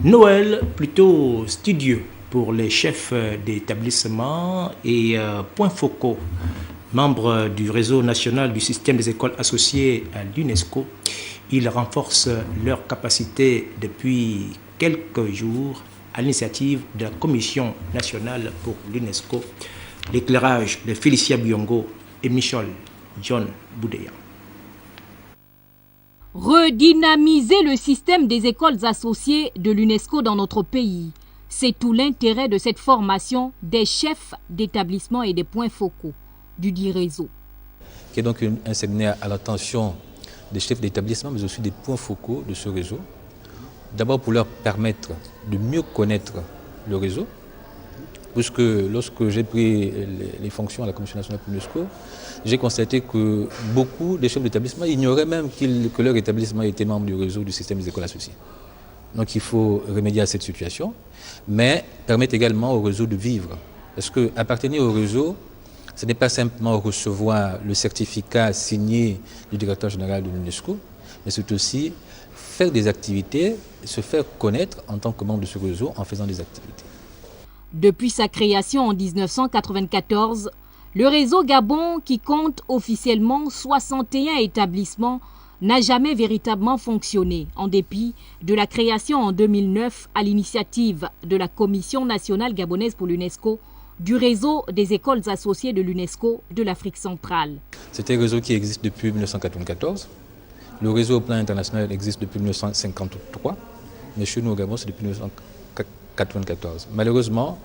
Noël plutôt studieux pour les chefs d'établissement et points focaux. Membres du réseau national du système des écoles associées à l'UNESCO, ils renforcent leur capacité depuis quelques jours à l'initiative de la Commission nationale pour l'UNESCO. L'éclairage de Félicia Biongo et Michel John Boudeya. Redynamiser le système des écoles associées de l'UNESCO dans notre pays. C'est tout l'intérêt de cette formation des chefs d'établissement et des points focaux du dit réseau. Qui est donc un séminaire à l'attention des chefs d'établissement, mais aussi des points focaux de ce réseau. D'abord pour leur permettre de mieux connaître le réseau, puisque lorsque j'ai pris les fonctions à la Commission nationale pour l'UNESCO, j'ai constaté que beaucoup de chefs d'établissement ignoraient même que leur établissement était membre du réseau du système des écoles associées. Donc il faut remédier à cette situation, mais permettre également au réseau de vivre. Parce qu'appartenir au réseau, ce n'est pas simplement recevoir le certificat signé du directeur général de l'UNESCO, mais c'est aussi faire des activités, se faire connaître en tant que membre de ce réseau en faisant des activités. Depuis sa création en 1994, le réseau Gabon, qui compte officiellement 61 établissements, n'a jamais véritablement fonctionné, en dépit de la création en 2009 à l'initiative de la Commission nationale gabonaise pour l'UNESCO du réseau des écoles associées de l'UNESCO de l'Afrique centrale. C'est un réseau qui existe depuis 1994. Le réseau au plan international existe depuis 1953, mais chez nous au Gabon, c'est depuis 1994. Malheureusement,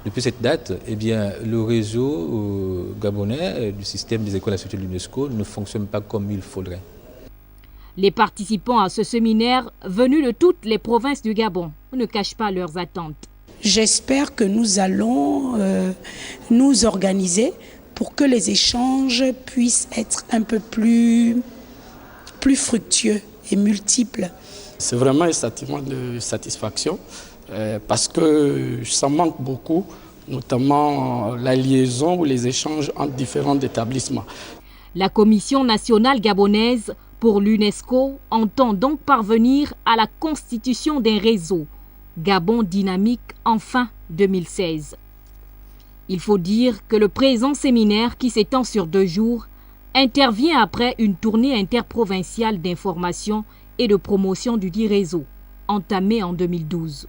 depuis cette date, le réseau gabonais du système des écoles associées de l'UNESCO ne fonctionne pas comme il faudrait. Les participants à ce séminaire, venus de toutes les provinces du Gabon, ne cachent pas leurs attentes. J'espère que nous allons nous organiser pour que les échanges puissent être un peu plus fructueux et multiples. C'est vraiment un sentiment de satisfaction parce que ça manque beaucoup, notamment la liaison ou les échanges entre différents établissements. La Commission nationale gabonaise pour l'UNESCO entend donc parvenir à la constitution d'un réseau Gabon dynamique en fin 2016. Il faut dire que le présent séminaire, qui s'étend sur 2 jours, intervient après une tournée interprovinciale d'information et de promotion du dit réseau, entamée en 2012.